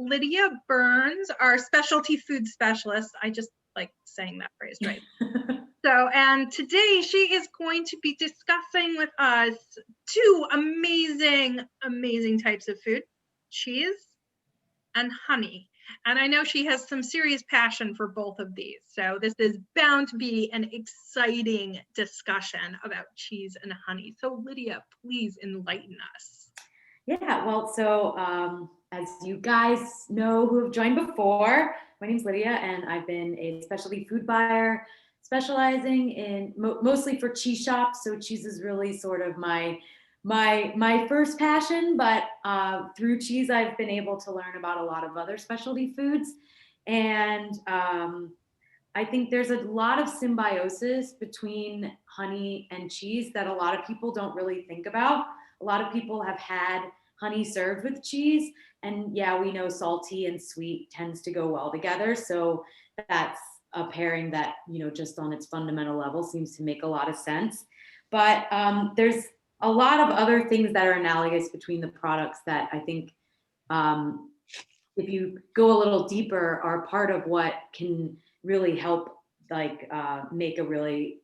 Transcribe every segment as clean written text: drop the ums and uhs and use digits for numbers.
Lydia Burns, our specialty food specialist. I just like saying that phrase, right? So, and today she is going to be discussing with us two amazing, amazing types of food, cheese and honey. And I know she has some serious passion for both of these. So this is bound to be an exciting discussion about cheese and honey. So Lydia, please enlighten us. Yeah, well, so as you guys know who have joined before, my name's Lydia and I've been a specialty food buyer specializing in mostly for cheese shops. So cheese is really sort of my first passion, but through cheese, I've been able to learn about a lot of other specialty foods. And I think there's a lot of symbiosis between honey and cheese that a lot of people don't really think about. A lot of people have had honey served with cheese, and yeah, we know salty and sweet tends to go well together. So that's a pairing that, you know, just on its fundamental level seems to make a lot of sense. But there's a lot of other things that are analogous between the products that I think, if you go a little deeper, are part of what can really help make a really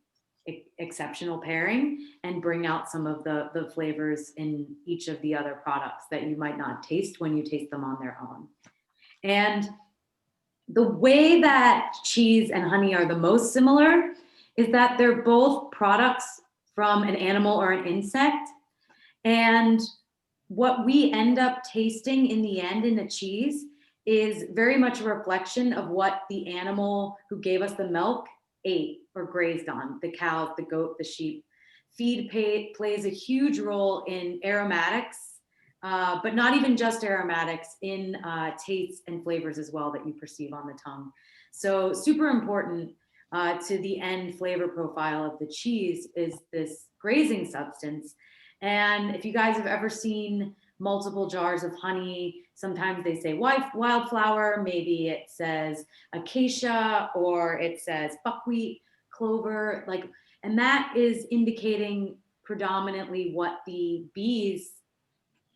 exceptional pairing and bring out some of the flavors in each of the other products that you might not taste when you taste them on their own. And the way that cheese and honey are the most similar is that they're both products from an animal or an insect. And what we end up tasting in the end in the cheese is very much a reflection of what the animal who gave us the milk ate or grazed on. The cow, the goat, the sheep. Feed plays a huge role in aromatics, but not even just aromatics, in tastes and flavors as well that you perceive on the tongue. So super important to the end flavor profile of the cheese is this grazing substance. And if you guys have ever seen multiple jars of honey, sometimes they say wildflower, maybe it says acacia, or it says buckwheat, clover, and that is indicating predominantly what the bees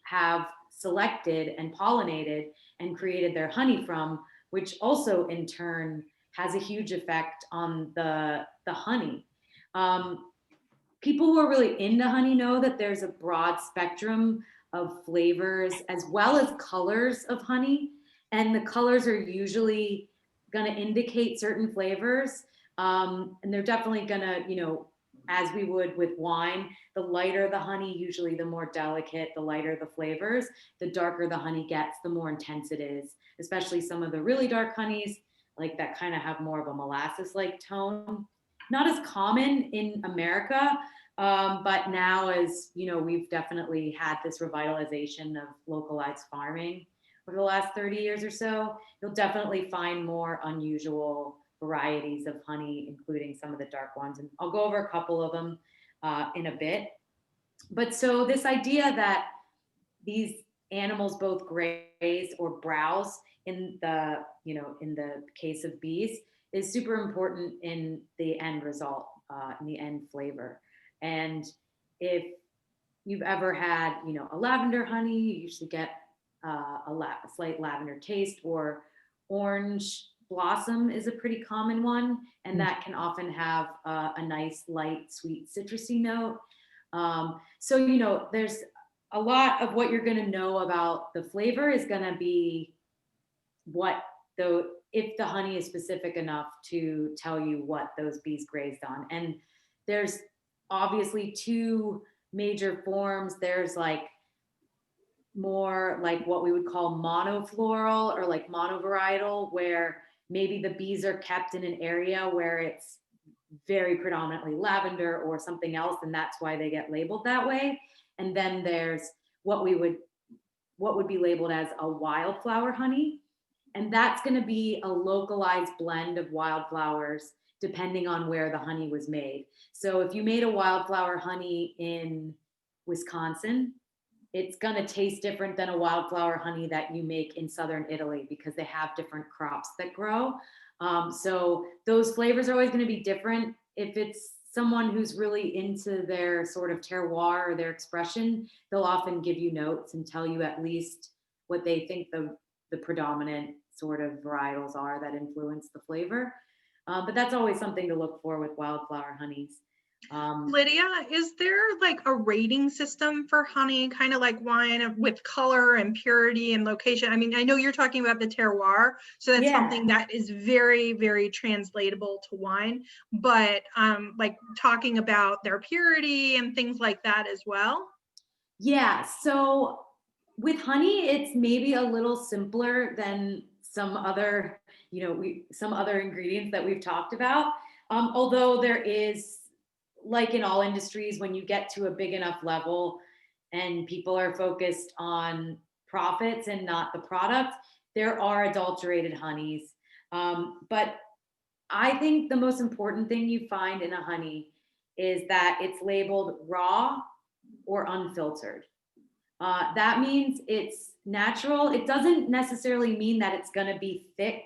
have selected and pollinated and created their honey from, which also in turn has a huge effect on the honey. People who are really into honey know that there's a broad spectrum of flavors as well as colors of honey. And the colors are usually going to indicate certain flavors. And they're definitely going to, you know, as we would with wine, the lighter the honey, usually the more delicate, the lighter the flavors, the darker the honey gets, the more intense it is, especially some of the really dark honeys, like that kind of have more of a molasses-like tone. Not as common in America, but now, as you know, we've definitely had this revitalization of localized farming over the last 30 years or so. You'll definitely find more unusual varieties of honey, including some of the dark ones. And I'll go over a couple of them in a bit. But so this idea that these animals both graze or browse in the, you know, in the case of bees is super important in the end result, in the end flavor. And if you've ever had, you know, a lavender honey, you usually get a slight lavender taste, or orange blossom is a pretty common one. And that can often have a nice, light, sweet, citrusy note. So, you know, there's a lot of what you're going to know about the flavor is going to be if the honey is specific enough to tell you what those bees grazed on. And there's obviously two major forms. There's like more like what we would call monofloral or like monovarietal, where maybe the bees are kept in an area where it's very predominantly lavender or something else, and that's why they get labeled that way. And then there's what would be labeled as a wildflower honey. And that's going to be a localized blend of wildflowers depending on where the honey was made. So if you made a wildflower honey in Wisconsin, it's going to taste different than a wildflower honey that you make in southern Italy, because they have different crops that grow. So those flavors are always going to be different. If it's someone who's really into their sort of terroir or their expression, they'll often give you notes and tell you at least what they think the predominant sort of varietals are that influence the flavor. But that's always something to look for with wildflower honeys. Lydia, is there like a rating system for honey, kind of like wine with color and purity and location? I mean, I know you're talking about the terroir, so that's something that is very, very translatable to wine, but like talking about their purity and things like that as well. Yeah, so with honey, it's maybe a little simpler than some other, some other ingredients that we've talked about. Although there is, like in all industries, when you get to a big enough level and people are focused on profits and not the product, there are adulterated honeys. But I think the most important thing you find in a honey is that it's labeled raw or unfiltered. That means it's natural. It doesn't necessarily mean that it's going to be thick.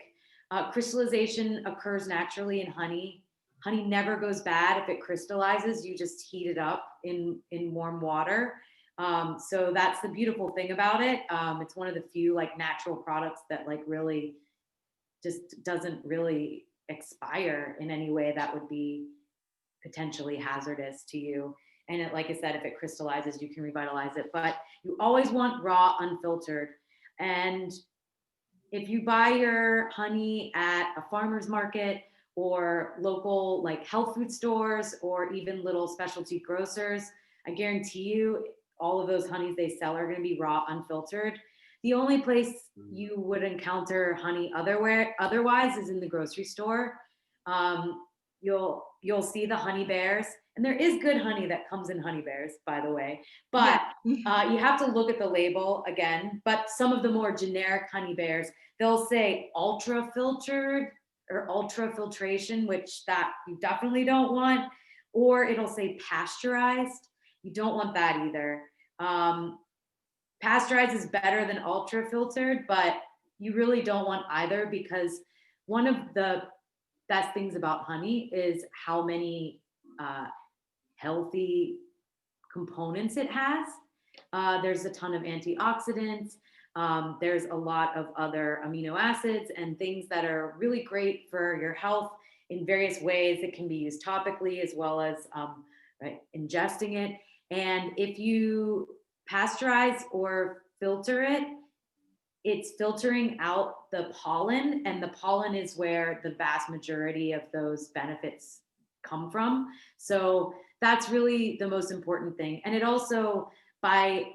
Crystallization occurs naturally in honey. Honey never goes bad if it crystallizes. You just heat it up in warm water. So that's the beautiful thing about it. It's one of the few like natural products that like really just doesn't really expire in any way that would be potentially hazardous to you. And it, like I said, if it crystallizes, you can revitalize it. But you always want raw, unfiltered. And if you buy your honey at a farmer's market or local like health food stores or even little specialty grocers, I guarantee you all of those honeys they sell are going to be raw, unfiltered. The only place you would encounter honey otherwise is in the grocery store. You'll see the honey bears, and there is good honey that comes in honey bears, by the way. But you have to look at the label again. But some of the more generic honey bears, they'll say ultra filtered or ultra filtration, which that you definitely don't want, or it'll say pasteurized. You don't want that either. Pasteurized is better than ultra filtered, but you really don't want either, because one of the best things about honey is how many healthy components it has. There's a ton of antioxidants. There's a lot of other amino acids and things that are really great for your health in various ways. It can be used topically as well as ingesting it. And if you pasteurize or filter it, it's filtering out the pollen, and the pollen is where the vast majority of those benefits come from. So that's really the most important thing. And it also, by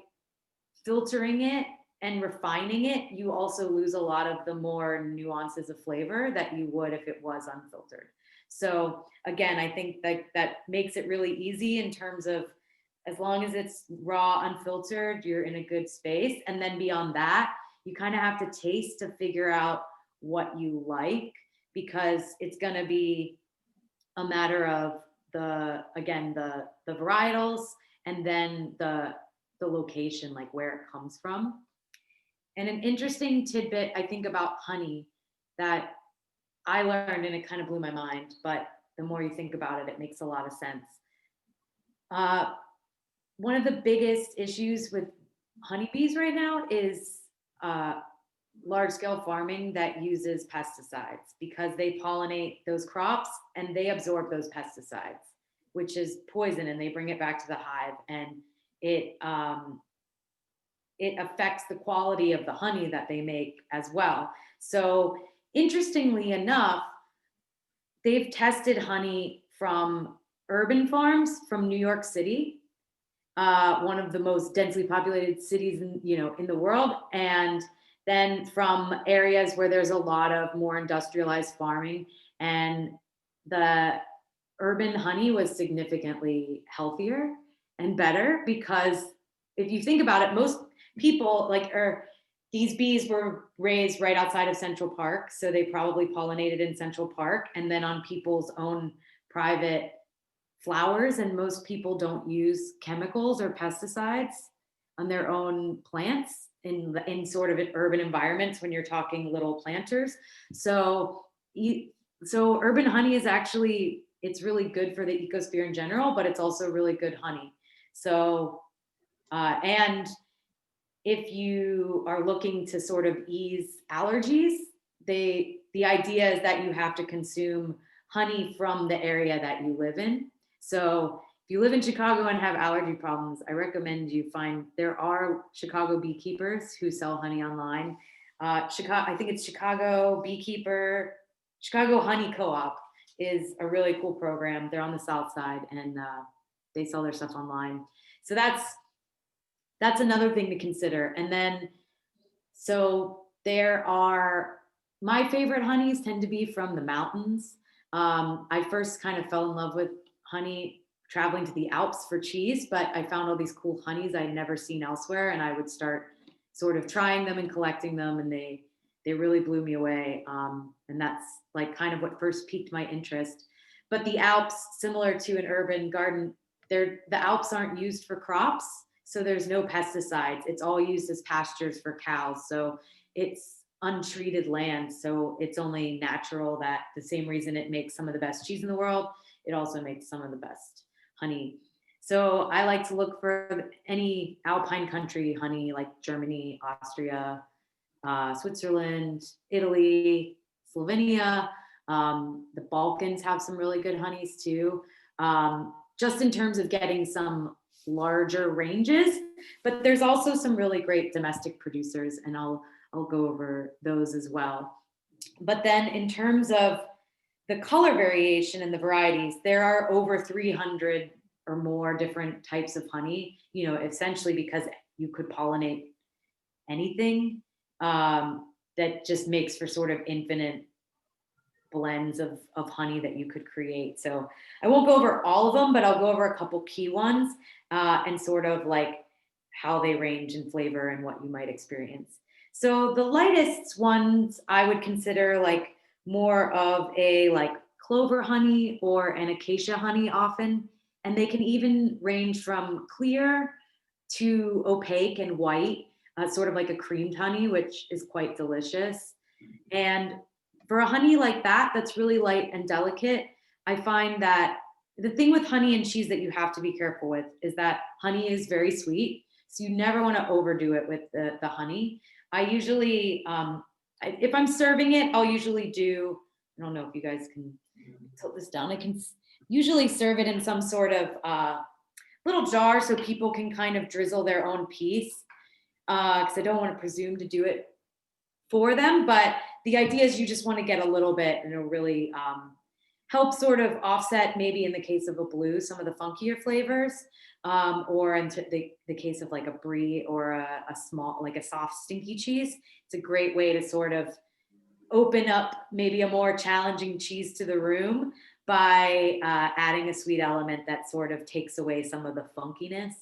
filtering it and refining it, you also lose a lot of the more nuances of flavor that you would if it was unfiltered. So again, I think that makes it really easy in terms of, as long as it's raw, unfiltered, you're in a good space. And then beyond that, you kind of have to taste to figure out what you like, because it's going to be a matter of the varietals, and then the location, like where it comes from. And an interesting tidbit I think about honey that I learned, and it kind of blew my mind, but the more you think about it, it makes a lot of sense. One of the biggest issues with honeybees right now is large-scale farming that uses pesticides, because they pollinate those crops and they absorb those pesticides, which is poison, and they bring it back to the hive, and it affects the quality of the honey that they make as well. So interestingly enough, they've tested honey from urban farms from New York City, one of the most densely populated cities in the world, and then from areas where there's a lot of more industrialized farming, and the urban honey was significantly healthier and better, because if you think about it, most people these bees were raised right outside of Central Park, so they probably pollinated in Central Park and then on people's own private flowers, and most people don't use chemicals or pesticides on their own plants in sort of urban environments when you're talking little planters. So urban honey is actually, it's really good for the ecosphere in general, but it's also really good honey. So and if you are looking to sort of ease allergies, the idea is that you have to consume honey from the area that you live in. So if you live in Chicago and have allergy problems, I recommend you find, there are Chicago beekeepers who sell honey online. I think it's Chicago Honey Co-op is a really cool program. They're on the South Side, and they sell their stuff online. So that's another thing to consider. And then, so my favorite honeys tend to be from the mountains. I first kind of fell in love with honey traveling to the Alps for cheese, but I found all these cool honeys I'd never seen elsewhere, and I would start sort of trying them and collecting them, and they really blew me away. And that's like kind of what first piqued my interest. But the Alps, similar to an urban garden, the Alps aren't used for crops, so there's no pesticides. It's all used as pastures for cows. So it's untreated land. So it's only natural. That the same reason it makes some of the best cheese in the world, it also makes some of the best honey. So I like to look for any alpine country honey, like Germany, Austria, Switzerland, Italy, Slovenia. The Balkans have some really good honeys too. Just in terms of getting some larger ranges, but there's also some really great domestic producers, and I'll go over those as well. But then in terms of the color variation and the varieties, there are over 300 or more different types of honey, essentially because you could pollinate anything. That just makes for sort of infinite blends of honey that you could create. So I won't go over all of them, but I'll go over a couple key ones and sort of like how they range in flavor and what you might experience. So the lightest ones I would consider like more of a like clover honey or an acacia honey often. And they can even range from clear to opaque and white, sort of like a creamed honey, which is quite delicious. And for a honey like that, that's really light and delicate, I find that the thing with honey and cheese that you have to be careful with is that honey is very sweet. So you never want to overdo it with the honey. I usually, if I'm serving it, I'll usually do, I don't know if you guys can tilt this down. I can usually serve it in some sort of little jar so people can kind of drizzle their own piece, because I don't want to presume to do it for them. But the idea is you just want to get a little bit, and it'll really help sort of offset, maybe in the case of a blue, some of the funkier flavors, or in the case of like a brie or a small, like a soft stinky cheese. It's a great way to sort of open up maybe a more challenging cheese to the room by adding a sweet element that sort of takes away some of the funkiness.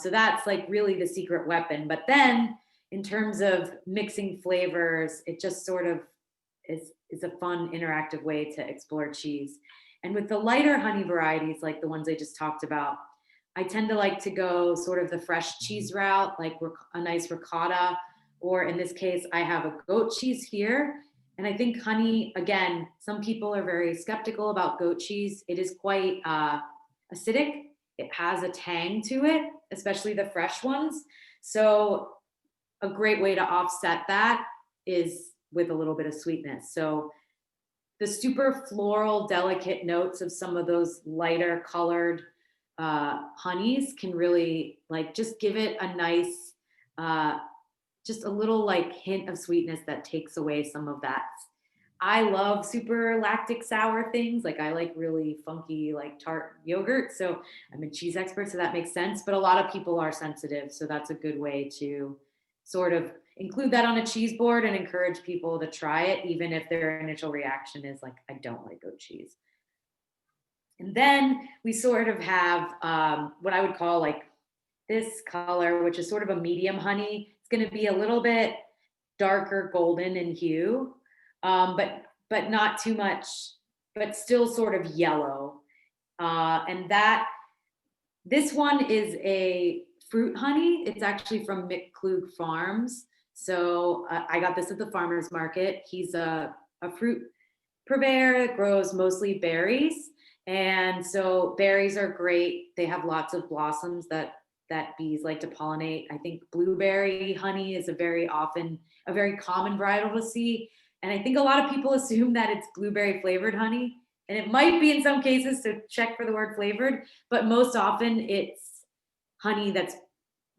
So that's like really the secret weapon. But then in terms of mixing flavors, it just sort of is a fun interactive way to explore cheese. And with the lighter honey varieties, like the ones I just talked about, I tend to like to go sort of the fresh cheese route, like a nice ricotta, or in this case, I have a goat cheese here. And I think honey, again, some people are very skeptical about goat cheese. It is quite acidic. It has a tang to it, especially the fresh ones. So a great way to offset that is with a little bit of sweetness. So the super floral, delicate notes of some of those lighter colored honeys can really like just give it a nice, just a little like hint of sweetness that takes away some of that. I love super lactic sour things. Like I like really funky, like tart yogurt. So I'm a cheese expert, so that makes sense. But a lot of people are sensitive. So that's a good way to sort of include that on a cheese board and encourage people to try it, even if their initial reaction is like, I don't like goat cheese. And then we sort of have what I would call like this color, which is sort of a medium honey. It's going to be a little bit darker golden in hue, but not too much, but still sort of yellow. And this one is a fruit honey. It's actually from Mick Klug Farms. So I got this at the farmer's market. He's a fruit purveyor that grows mostly berries. And so berries are great. They have lots of blossoms that that bees like to pollinate. I think blueberry honey is a very common varietal to see. And I think a lot of people assume that it's blueberry flavored honey, and it might be in some cases, so check for the word flavored, but most often it's honey that's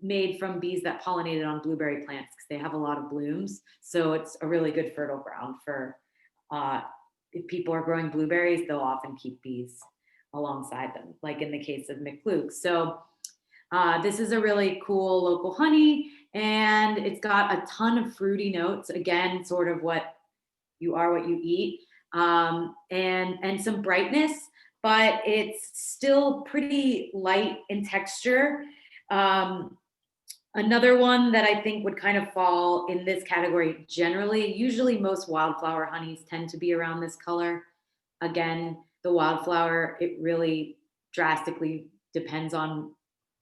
made from bees that pollinated on blueberry plants because they have a lot of blooms. So it's a really good fertile ground for, if people are growing blueberries, they'll often keep bees alongside them, like in the case of McLuke's. So this is a really cool local honey, and it's got a ton of fruity notes. Again, sort of what you are, what you eat, and some brightness, but it's still pretty light in texture. Another one that I think would kind of fall in this category generally, usually most wildflower honeys tend to be around this color. Again, the wildflower, it really drastically depends on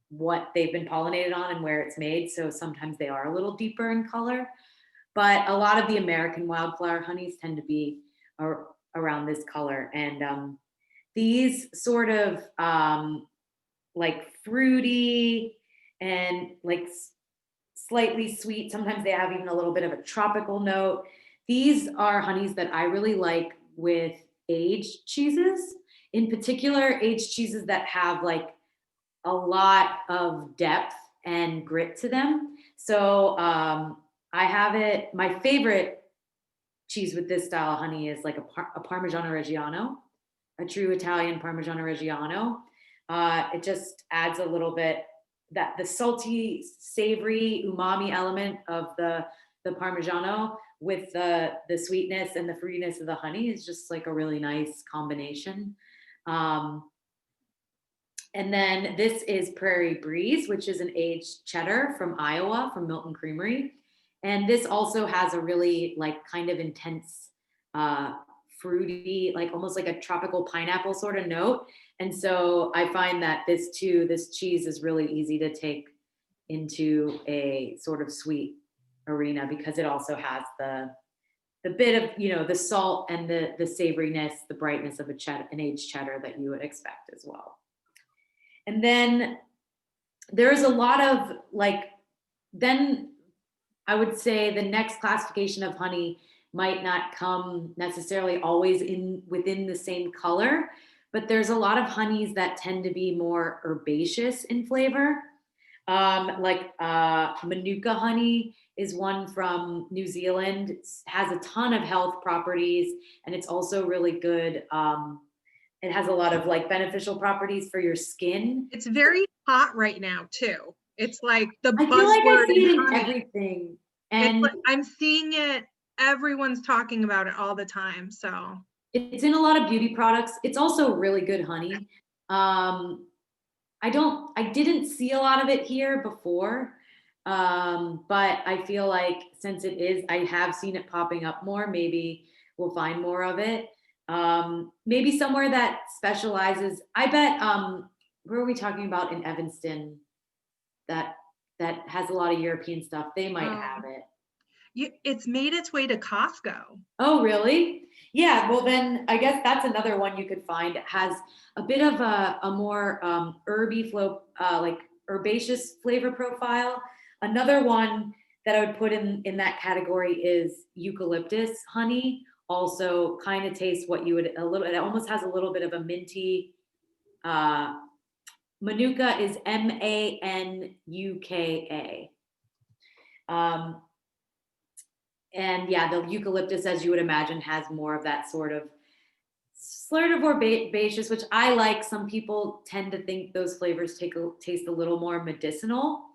what they've been pollinated on and where it's made. So sometimes they are a little deeper in color, but a lot of the American wildflower honeys tend to be around this color. And these sort of like fruity and like slightly sweet, sometimes they have even a little bit of a tropical note. These are honeys that I really like with aged cheeses, in particular aged cheeses that have like a lot of depth and grit to them. So I have it, my favorite cheese with this style of honey is like a Parmigiano Reggiano, a true Italian Parmigiano Reggiano. It just adds a little bit, that the salty, savory, umami element of the Parmigiano with the sweetness and the fruitiness of the honey is just like a really nice combination. And then this is Prairie Breeze, which is an aged cheddar from Iowa, from Milton Creamery. And this also has a really like kind of intense, fruity, like almost like a tropical pineapple sort of note. And so I find that this cheese is really easy to take into a sort of sweet arena because it also has the bit of, you know, the salt and the savoriness, the brightness of an aged cheddar that you would expect as well. And then there's a lot of like, then I would say the next classification of honey might not come necessarily always within the same color, but there's a lot of honeys that tend to be more herbaceous in flavor. Like Manuka honey is one from New Zealand. It has a ton of health properties, and it's also really good. It has a lot of like beneficial properties for your skin. It's very hot right now too. It's like the I feel like I buzzword see it in honey. everything. And I'm seeing it. Everyone's talking about it all the time. So it's in a lot of beauty products. It's also really good honey. I didn't see a lot of it here before, but I feel like since it is, I have seen it popping up more. Maybe we'll find more of it. Maybe somewhere that specializes. I bet. Where are we talking about in Evanston? That has a lot of European stuff. They might have it. It's made its way to Costco. Oh, really? Yeah. Well, then I guess that's another one you could find. It has a bit of a more herby flow, like herbaceous flavor profile. Another one that I would put in that category is eucalyptus honey. Also, kind of tastes what you would it almost has a little bit of a minty. Manuka is Manuka. And yeah, the eucalyptus, as you would imagine, has more of that sort of herbaceous, which I like. Some people tend to think those flavors taste a little more medicinal.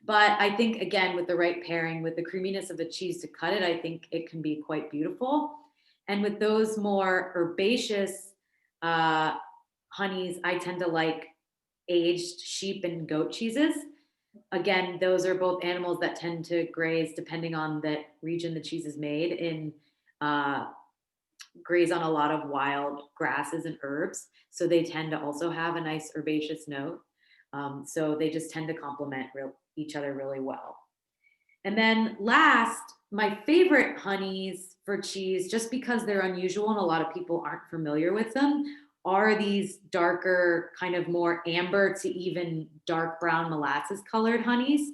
But I think, again, with the right pairing, with the creaminess of the cheese to cut it, I think it can be quite beautiful. And with those more herbaceous honeys, I tend to like aged sheep and goat cheeses. Again, those are both animals that tend to graze, depending on the region the cheese is made in, graze on a lot of wild grasses and herbs. So they tend to also have a nice herbaceous note. So they just tend to complement each other really well. And then last, my favorite honeys for cheese, just because they're unusual and a lot of people aren't familiar with them, are these darker, kind of more amber to even dark brown molasses colored honeys.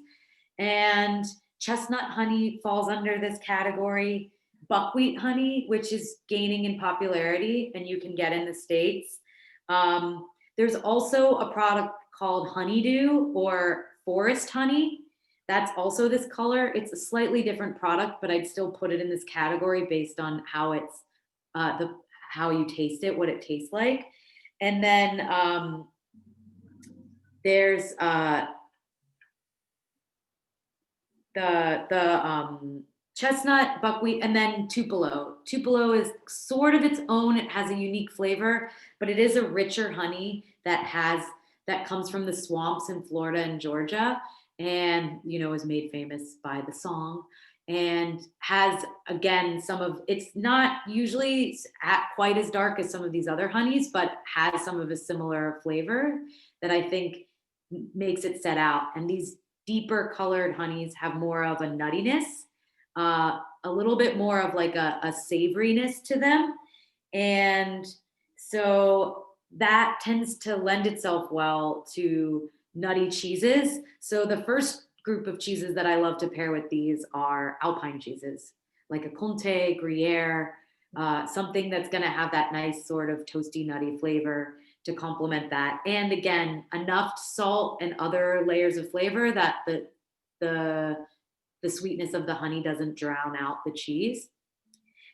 And chestnut honey falls under this category. Buckwheat honey, which is gaining in popularity and you can get in the States. There's also a product called Honeydew or forest honey. That's also this color. It's a slightly different product, but I'd still put it in this category based on how it's how you taste it, what it tastes like. And then there's the chestnut, buckwheat, and then Tupelo. Tupelo is sort of its own. It has a unique flavor, but it is a richer honey that comes from the swamps in Florida and Georgia, and is made famous by the song, and has, again, it's not usually quite as dark as some of these other honeys, but has some of a similar flavor that I think makes it set out. And these deeper colored honeys have more of a nuttiness, a little bit more of like a savoriness to them. And so that tends to lend itself well to nutty cheeses. So the first group of cheeses that I love to pair with these are Alpine cheeses, like a Comté, Gruyere, something that's going to have that nice sort of toasty, nutty flavor to complement that. And again, enough salt and other layers of flavor that the sweetness of the honey doesn't drown out the cheese.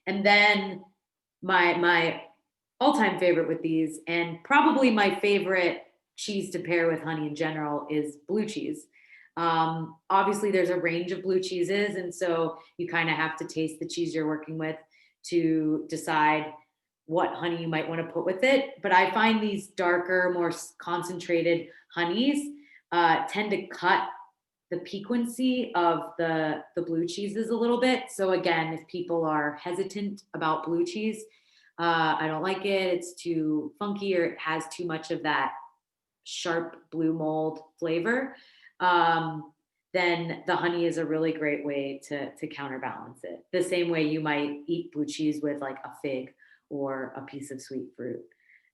And then my all-time favorite with these, and probably my favorite cheese to pair with honey in general, is blue cheese. Obviously there's a range of blue cheeses, and so you kind of have to taste the cheese you're working with to decide what honey you might want to put with it. But I find these darker, more concentrated honeys tend to cut the piquancy of the blue cheeses a little bit. So again, if people are hesitant about blue cheese, I don't like it, it's too funky, or it has too much of that sharp blue mold flavor, then the honey is a really great way to counterbalance it. The same way you might eat blue cheese with like a fig or a piece of sweet fruit.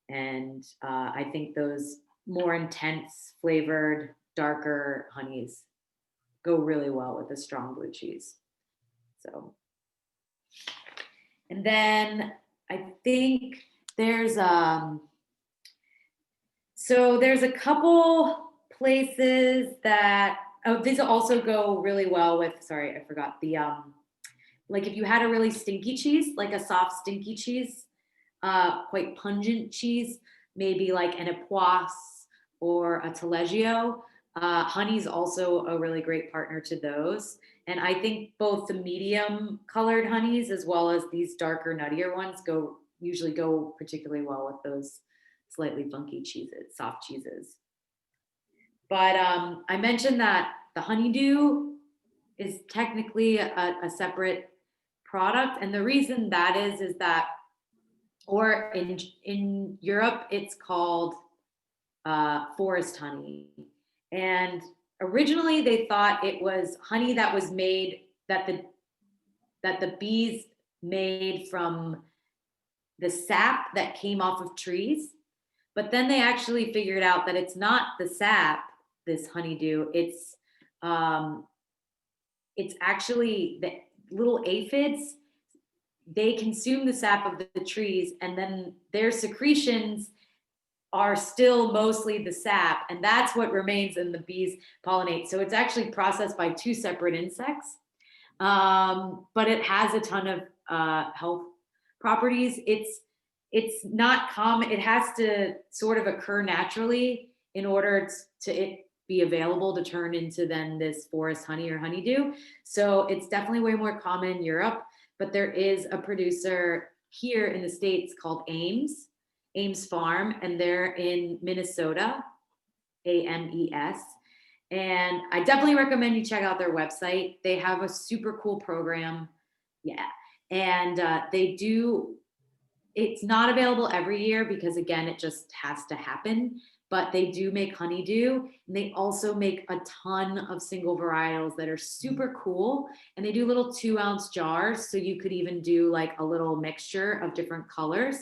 And I think those more intense flavored, darker honeys go really well with a strong blue cheese. So, and then I think there's there's a couple places that, these also go really well with, sorry, I forgot the, like if you had a really stinky cheese, like a soft stinky cheese, quite pungent cheese, maybe like an Epoisse or a Taleggio, honey's also a really great partner to those. And I think both the medium colored honeys as well as these darker, nuttier ones usually go particularly well with those slightly funky cheeses, soft cheeses. But I mentioned that the Honeydew is technically a separate product. And the reason that is that, or in Europe, it's called forest honey. And originally they thought it was honey that was made, that the bees made from the sap that came off of trees. But then they actually figured out that it's not the sap, this honeydew, it's actually the little aphids. They consume the sap of the trees, and then their secretions are still mostly the sap, and that's what remains and the bees pollinate. So it's actually processed by two separate insects, but it has a ton of health properties. It's not common. It has to sort of occur naturally in order to it be available to turn into then this forest honey or honeydew. So it's definitely way more common in Europe, but there is a producer here in the States called Ames Farm, and they're in Minnesota, AMES. And I definitely recommend you check out their website. They have a super cool program. Yeah. And it's not available every year because again, it just has to happen, but they do make honeydew, and they also make a ton of single varietals that are super cool. And they do little 2-ounce jars. So you could even do like a little mixture of different colors.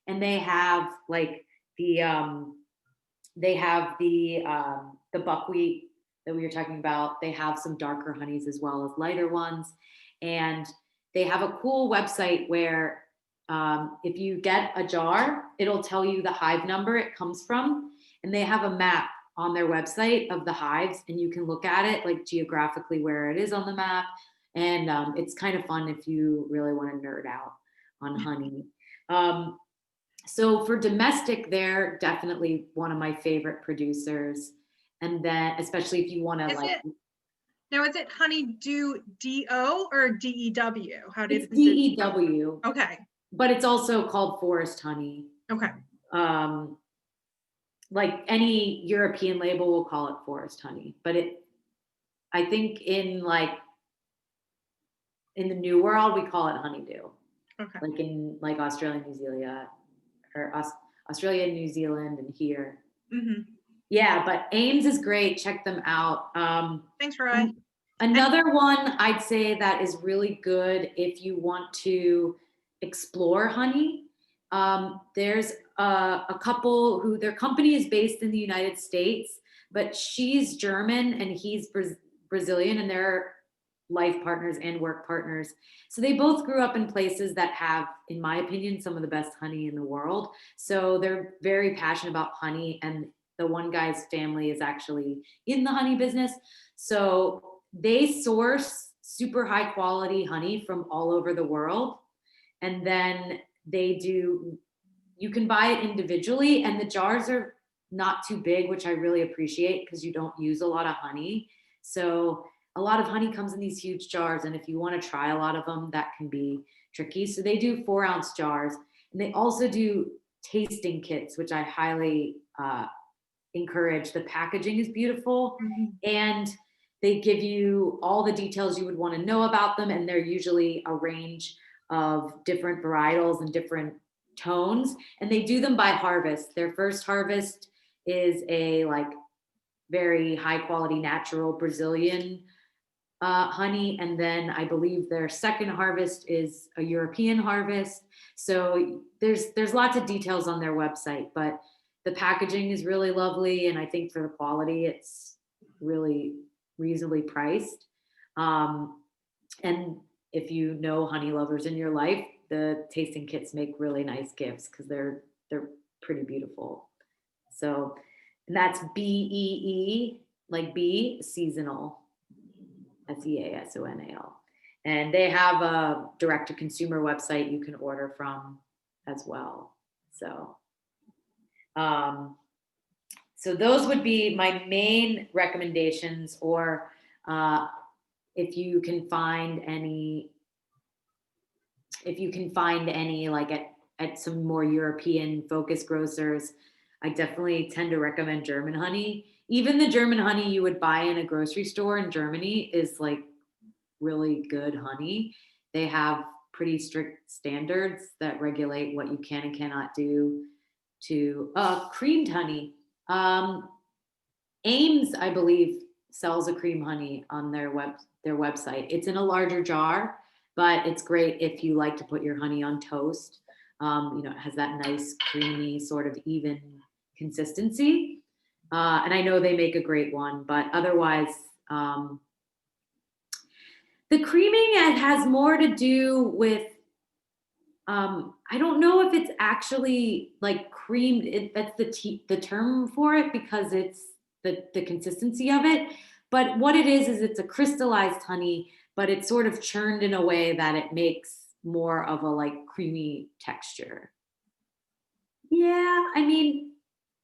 And they have like they have the buckwheat that we were talking about. They have some darker honeys as well as lighter ones. And they have a cool website where if you get a jar, it'll tell you the hive number it comes from. And they have a map on their website of the hives, and you can look at it like geographically where it is on the map. And it's kind of fun if you really want to nerd out on honey. So for domestic, they're definitely one of my favorite producers. And then, especially if you want to Now, is it Honeydew D-O or D-E-W? It's D-E-W. Okay. But it's also called forest honey. Okay. Like any European label will call it forest honey. But I think in the New World, we call it honeydew. Okay. Like in Australia, New Zealand, or Australia, New Zealand, and here. Mm-hmm. Yeah, but Ames is great. Check them out. Thanks, Roy. Another one I'd say that is really good if you want to explore honey. There's a couple who their company is based in the United States, but she's German and he's Brazilian, and they're life partners and work partners. So they both grew up in places that have, in my opinion, some of the best honey in the world. So they're very passionate about honey, and the one guy's family is actually in the honey business. So they source super high quality honey from all over the world. And then you can buy it individually, and the jars are not too big, which I really appreciate because you don't use a lot of honey. So a lot of honey comes in these huge jars, and if you want to try a lot of them, that can be tricky. So they do 4-ounce jars, and they also do tasting kits, which I highly encourage. The packaging is beautiful, and they give you all the details you would want to know about them, and they're usually a range of different varietals and different tones, and they do them by harvest. Their first harvest is a very high quality natural Brazilian honey, and then I believe their second harvest is a European harvest. So there's lots of details on their website, but the packaging is really lovely, and I think for the quality it's really reasonably priced. And if you know honey lovers in your life, the tasting kits make really nice gifts because they're pretty beautiful. So, and that's BEE, like bee, seasonal, SEASONAL. And they have a direct-to-consumer website you can order from as well. So, so those would be my main recommendations, or if you can find any at some more European focused grocers, I definitely tend to recommend German honey. Even the German honey you would buy in a grocery store in Germany is really good honey. They have pretty strict standards that regulate what you can and cannot do to creamed honey. Ames, I believe, sells a cream honey on their website. It's in a larger jar, but it's great if you like to put your honey on toast. It has that nice creamy sort of even consistency. And I know they make a great one, but otherwise, the creaming, it has more to do with, I don't know if it's actually creamed. That's the term for it, because it's the consistency of it. But what it is it's a crystallized honey, but it's sort of churned in a way that it makes more of a creamy texture. Yeah, I mean,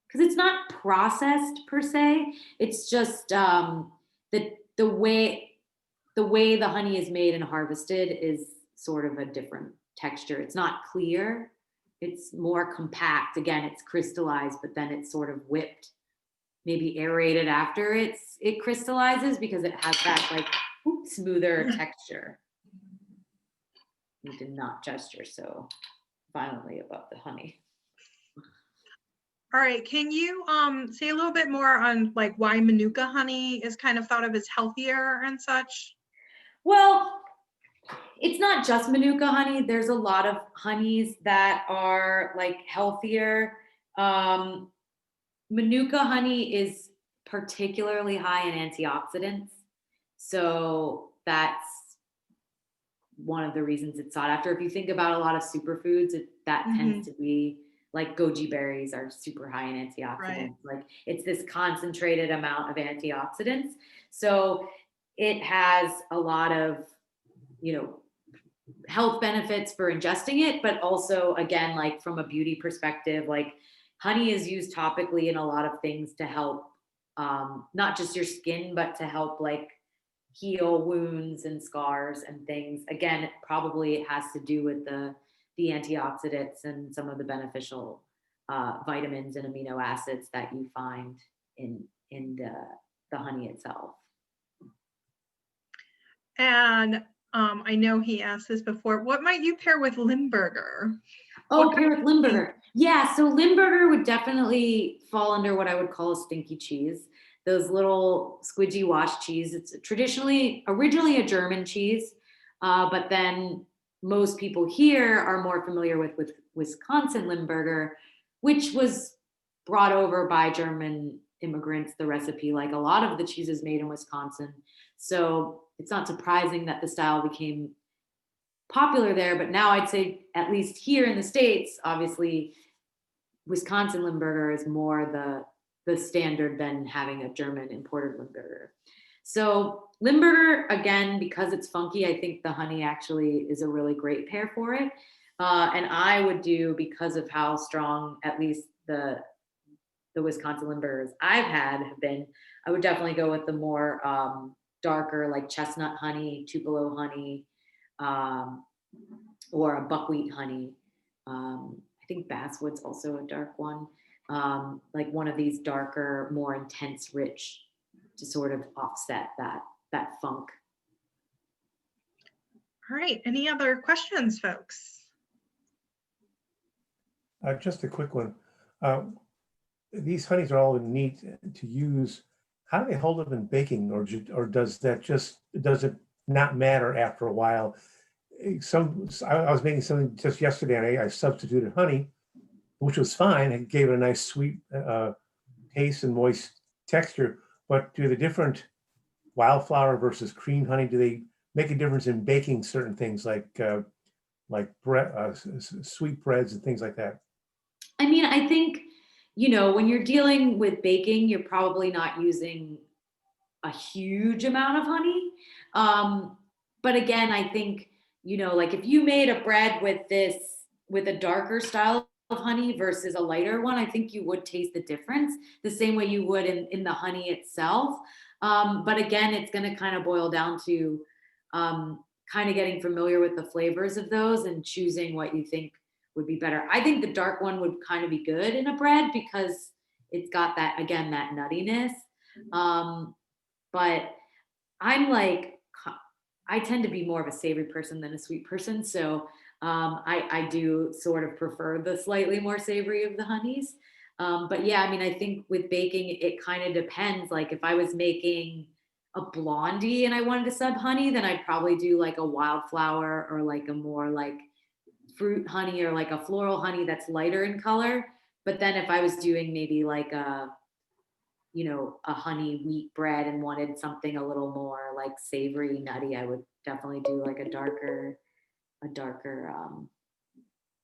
because it's not processed per se. It's just the way the honey is made and harvested is sort of a different texture. It's not clear. It's more compact. Again, it's crystallized, but then it's sort of whipped, maybe aerated after it crystallizes, because it has that smoother texture. You did not gesture so violently about the honey. All right, can you say a little bit more on why Manuka honey is kind of thought of as healthier and such? Well, it's not just Manuka honey. There's a lot of honeys that are healthier. Manuka honey is particularly high in antioxidants. So that's one of the reasons it's sought after. If you think about a lot of superfoods, that tends to be like goji berries are super high in antioxidants. Right. Like it's this concentrated amount of antioxidants. So it has a lot of, health benefits for ingesting it, but also again, like from a beauty perspective, like honey is used topically in a lot of things to help not just your skin, but to help like heal wounds and scars and things. Again, probably it has to do with the antioxidants and some of the beneficial vitamins and amino acids that you find in the honey itself. And I know he asked this before. What might you pair with Limburger? Oh, pair with Limburger. Yeah, so Limburger would definitely fall under what I would call a stinky cheese. Those little squidgy wash cheese. It's originally a German cheese, but then most people here are more familiar with Wisconsin Limburger, which was brought over by German immigrants, the recipe, like a lot of the cheeses made in Wisconsin. So it's not surprising that the style became popular there, but now I'd say at least here in the States, obviously Wisconsin Limburger is more the standard than having a German imported Limburger. So Limburger, again, because it's funky, I think the honey actually is a really great pair for it. And I would do, because of how strong at least the Wisconsin Limburgers I've had have been, I would definitely go with the more darker, like Chestnut Honey, Tupelo Honey, or a buckwheat honey. I think Basswood's also a dark one. Like one of these darker, more intense, rich, to sort of offset that funk. All right. Any other questions, folks? Just a quick one. These honeys are all neat to use. How do they hold up in baking, or does it not matter after a while? I was making something just yesterday, and I substituted honey, which was fine. It gave it a nice sweet taste and moist texture. But do the different wildflower versus cream honey, do they make a difference in baking certain things like bread, sweet breads and things like that? I mean, I think, when you're dealing with baking, you're probably not using a huge amount of honey. But again, I think, like if you made a bread with a darker style of honey versus a lighter one, I think you would taste the difference the same way you would in the honey itself. But again, it's going to kind of boil down to kind of getting familiar with the flavors of those and choosing what you think would be better. I think the dark one would kind of be good in a bread because it's got that, again, that nuttiness. But I tend to be more of a savory person than a sweet person. So I do sort of prefer the slightly more savory of the honeys. But yeah, I mean, I think with baking, it kind of depends. Like if I was making a blondie and I wanted to sub honey, then I'd probably do like a wildflower or like a more like fruit honey or like a floral honey that's lighter in color. But then if I was doing maybe like a honey wheat bread and wanted something a little more like savory, nutty, I would definitely do like a darker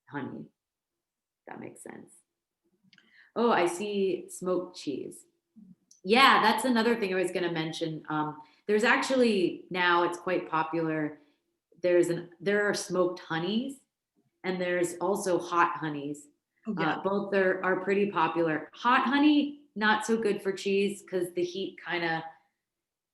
honey. That makes sense. Oh, I see smoked cheese. Yeah, that's another thing I was going to mention. There's actually, now it's quite popular. There are smoked honeys and there's also hot honeys. Oh, yeah. Both are pretty popular. Hot honey, not so good for cheese because the heat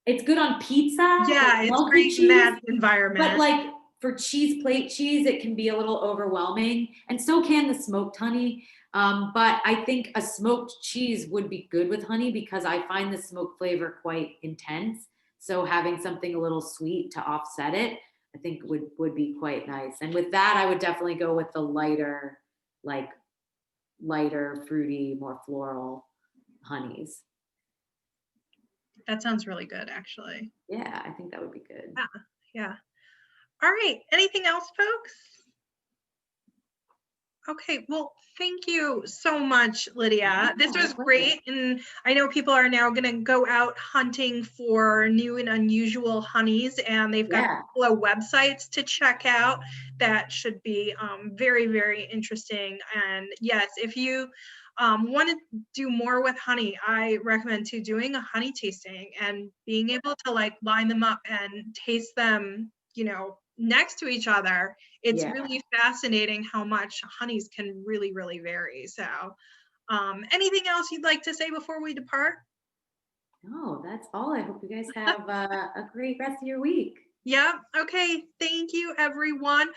it's good on pizza. Yeah, it's great in that environment. But like for plate cheese, it can be a little overwhelming, and so can the smoked honey. But I think a smoked cheese would be good with honey because I find the smoke flavor quite intense. So having something a little sweet to offset it, I think would be quite nice. And with that, I would definitely go with the lighter, fruity, more floral honeys. That sounds really good, actually. Yeah, I think that would be good. Yeah. All right. Anything else, folks? Okay, well, thank you so much, Lydia. Yeah, This my was pleasure. great, and I know people are now going to go out hunting for new and unusual honeys, and they've got a Yeah. couple of websites to check out that should be very, very interesting. And yes, if you want to do more with honey, I recommend to doing a honey tasting and being able to like line them up and taste them, you know, next to each other. It's Yeah. really fascinating how much honeys can really, really vary. So anything else you'd like to say before we depart? No, that's all. I hope you guys have a great rest of your week. Yeah. Okay. Thank you, everyone.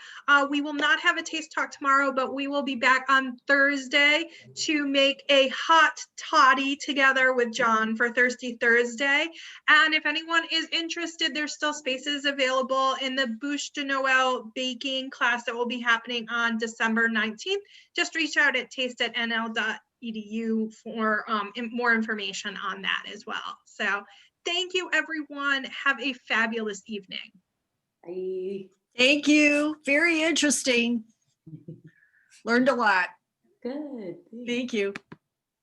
We will not have a taste talk tomorrow, but we will be back on Thursday to make a hot toddy together with John for Thirsty Thursday. And if anyone is interested, there's still spaces available in the Bouche de Noël baking class that will be happening on December 19th. Just reach out at taste@nl.edu for more information on that as well. So thank you, everyone. Have a fabulous evening. Bye. Thank you. Very interesting. Learned a lot. Good. Thank you.